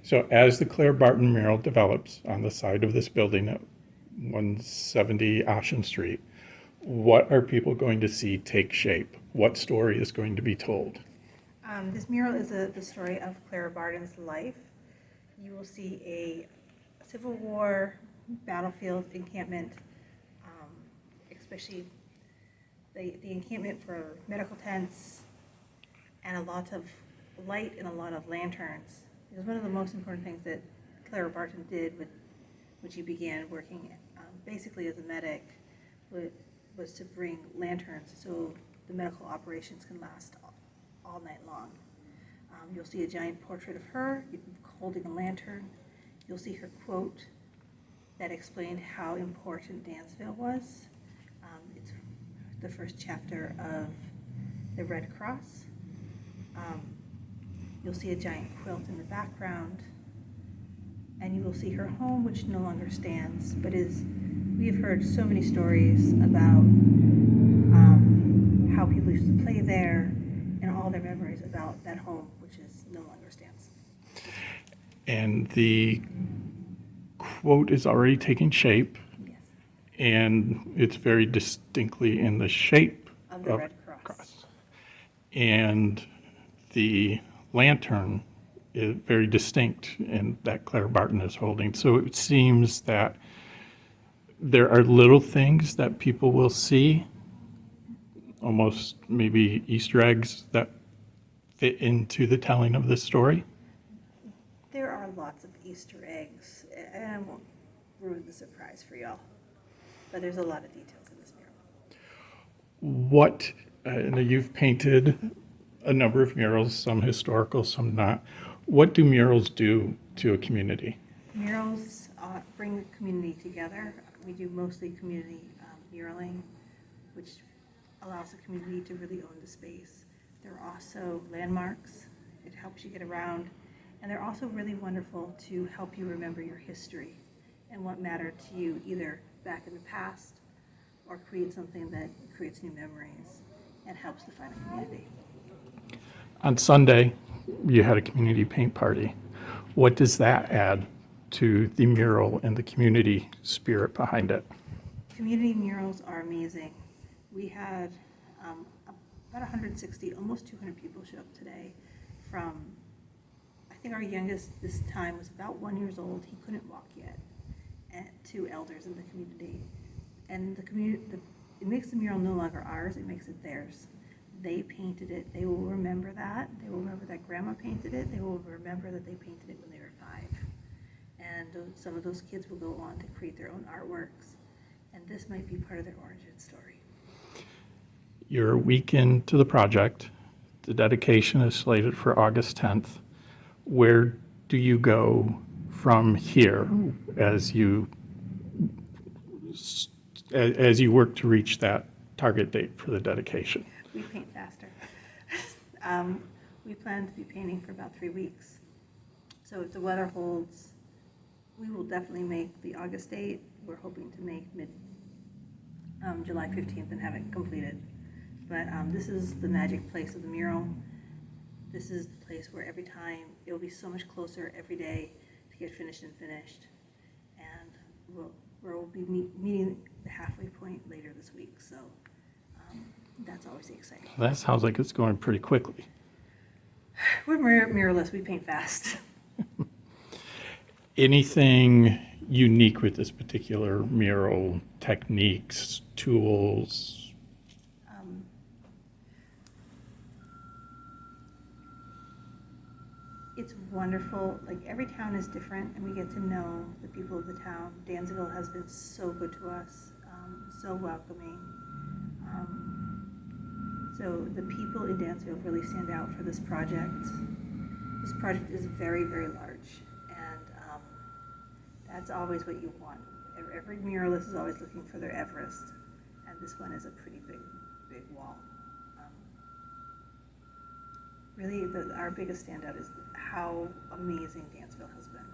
So as the Clara Barton mural develops on the side of this building at 170 Ocean Street, what are people going to see take shape? What story is going to be told? This mural is the story of Clara Barton's life. You will see a Civil War battlefield encampment, especially the encampment for medical tents, and a lot of light and a lot of lanterns. Because one of the most important things that Clara Barton did when she began working basically as a medic was to bring lanterns so the medical operations can last all night long. You'll see a giant portrait of her holding a lantern. You'll see her quote that explained how important Dansville was. It's the first chapter of the Red Cross. You'll see a giant quilt in the background, and you will see her home, which no longer stands, but we have heard so many stories about how people used to play there and all their memories about that home, which no longer stands. And the quote is already taking shape, Yes. and it's very distinctly in the shape Of the Red Cross. And the lantern is very distinct in that Clara Barton is holding. So it seems that there are little things that people will see, almost maybe Easter eggs that fit into the telling of this story. There are lots of Easter eggs, and I won't ruin the surprise for y'all, but there's a lot of details in this mural. What, you've painted a number of murals, some historical, some not. What do murals do to a community? Murals bring the community together. We do mostly community muraling, which allows the community to really own the space. There are also landmarks. It helps you get around. And they're also really wonderful to help you remember your history and what mattered to you either back in the past or create something that creates new memories and helps define a community. On Sunday, you had a community paint party. What does that add to the mural and the community spirit behind it? Community murals are amazing. We had about 160, almost 200 people show up today from, I think our youngest this time was about 1 year old. He couldn't walk yet, and 2 elders in the community. And it makes the mural no longer ours, it makes it theirs. They painted it. They will remember that. They will remember that grandma painted it. They will remember that they painted it when they were 5. And some of those kids will go on to create their own artworks. And this might be part of their origin story. You're a week into the project. The dedication is slated for August 10th. Where do you go from here as you work to reach that target date for the dedication? We paint faster. We plan to be painting for about 3 weeks. So if the weather holds, we will definitely make the August date. We're hoping to make July 15th and have it completed. But this is the magic place of the mural. This is the place where every time it will be so much closer every day to get finished and finished. And we'll be meeting the halfway point later this week. So that's always exciting. That sounds like it's going pretty quickly. We're muralists. We paint fast. Anything unique with this particular mural? Techniques, tools? It's wonderful. Like every town is different, and we get to know the people of the town. Dansville has been so good to us, so welcoming. So the people in Dansville really stand out for this project. This project is very, very large, and that's always what you want. Every muralist is always looking for their Everest, and this one is a pretty big wall. Really, our biggest standout is how amazing Dansville has been.